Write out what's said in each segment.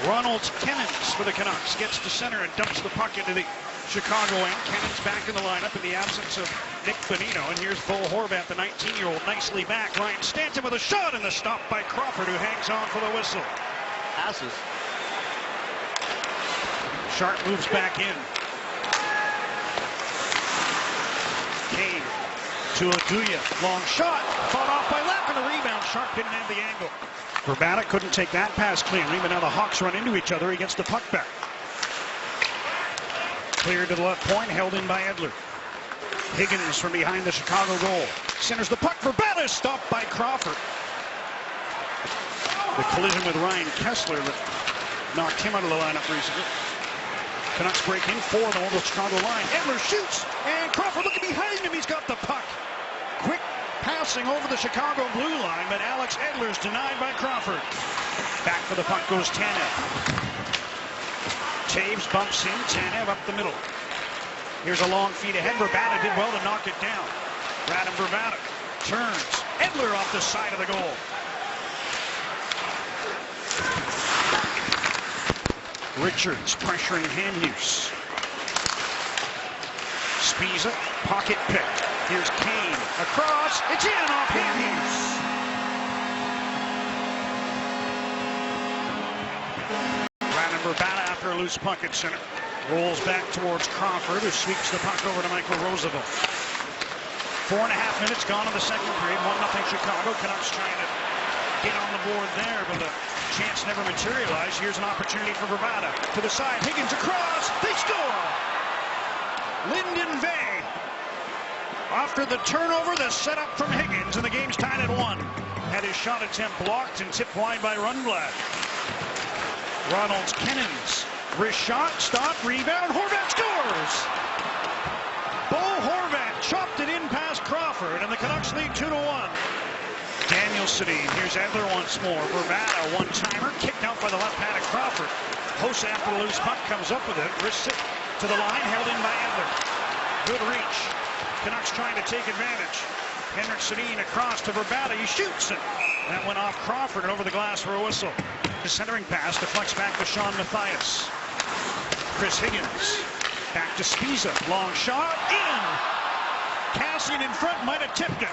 Ronald Kennins for the Canucks gets to center and dumps the puck into the Chicago end. Kennins back in the lineup in the absence of Nick Bonino. And here's Bo Horvat, the 19-year-old, nicely back. Ryan Stanton with a shot, and the stop by Crawford, who hangs on for the whistle. Passes. Sharp moves back in. Kane to Aduya. Long shot. Fought off by Lapp, and the rebound. Sharp didn't have the angle. Vrbata couldn't take that pass cleanly, but now the Hawks run into each other. He gets the puck back. Cleared to the left point, held in by Edler. Higgins from behind the Chicago goal. Centers the puck. Vrbata is stopped by Crawford. The collision with Ryan Kessler that knocked him out of the lineup recently. Canucks break in for them over the Chicago line. Edler shoots, and Crawford looking behind him. He's got the puck. Quick passing over the Chicago blue line, but Alex Edler's denied by Crawford. Back for the puck goes Tanev. Taves bumps in, Tanev up the middle. Here's a long feed ahead. Vrbata did well to knock it down. Radim Vrbata turns. Edler off the side of the goal. Richards pressuring Hamhuis. Spiza, pocket pick. Here's Kane across. It's in off Hamhuis. Radim Vrbata after a loose puck at center. Rolls back towards Crawford, who sweeps the puck over to Michael Roosevelt. 4.5 minutes gone in the second period. 1-0 Chicago. Canucks trying to get on the board there, but the chance never materialized. Here's an opportunity for Vrbata. To the side, Higgins across. They score! Lyndon Vay. After the turnover, the setup from Higgins, and the game's tied at 1. Had his shot attempt blocked and tipped wide by Rundblad. Ronald Kennins. Wrist shot, stop, rebound. Horvat scores! Bo Horvat chopped it in past Crawford, and the Canucks lead 2-1. Daniel Sedin. Here's Edler once more. Vrbata, one-timer, kicked out by the left pad of Crawford. Hossa after the loose puck comes up with it. Wrist it to the line, held in by Edler. Good reach. Canucks trying to take advantage. Henrik Sedin across to Vrbata. He shoots it. That went off Crawford and over the glass for a whistle. The centering pass deflects back to Sean Matthias. Chris Higgins. Back to Spiza. Long shot. In! Kassian in front might have tipped it.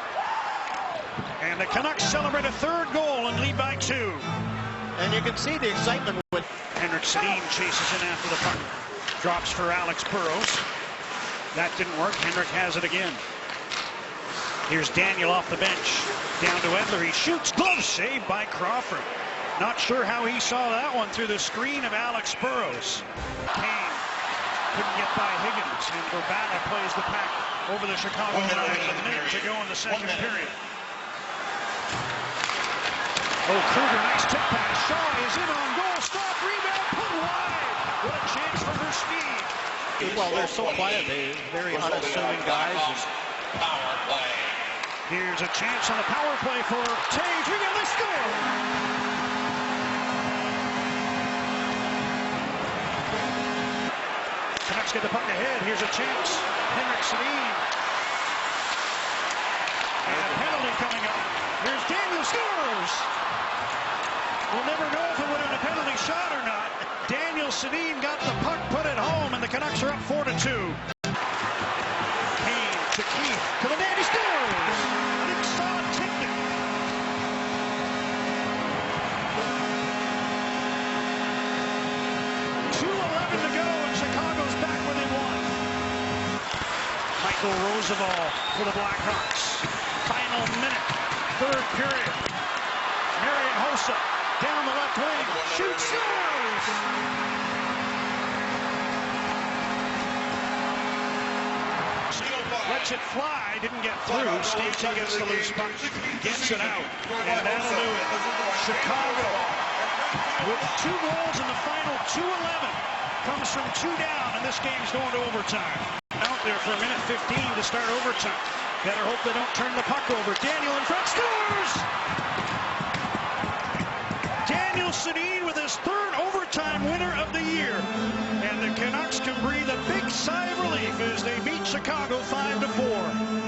And the Canucks celebrate a third goal and lead by 2. And you can see the excitement with Henrik Sedin chases in after the puck. Drops for Alex Burrows. That didn't work. Henrik has it again. Here's Daniel off the bench. Down to Edler. He shoots. Glove save by Crawford. Not sure how he saw that one through the screen of Alex Burrows. Kane couldn't get by Higgins. And Vrbata plays the pack over the Chicago line with a minute to go in the second period. Oh, Kruger, nice tip pass. Shaw is in on goal. Stop, rebound, put wide. What a chance for her speed. well, they're so quiet. They're very unassuming guys. Power play. Here's a chance on the power play for Taves. Rebound, they score. Canucks get the puck ahead. Here's a chance. Henrik Sedin. And a penalty coming up. Here's Daniel scores. We'll never know if it would have been a penalty shot or not. Daniel Sedin got the puck, put it home, and the Canucks are up 4-2. Kane to Keith to the net. He scores. Nick Saad tipped it. .2:11 to go, and Chicago's back where they won. Michael Roosevelt for the Blackhawks. Final minute, third period. Marian Hossa down the left wing, shoots, scores! Lets it fly, didn't get through. Stanton gets the loose puck, gets it out, and that'll do it. Chicago, with 2 goals in the final 2:11, comes from 2 down, and this game's going to overtime. Out there for a minute 15 to start overtime. Better hope they don't turn the puck over. Daniel in front, scores! Daniel Sedin with his 3rd overtime winner of the year. And the Canucks can breathe a big sigh of relief as they beat Chicago 5-4.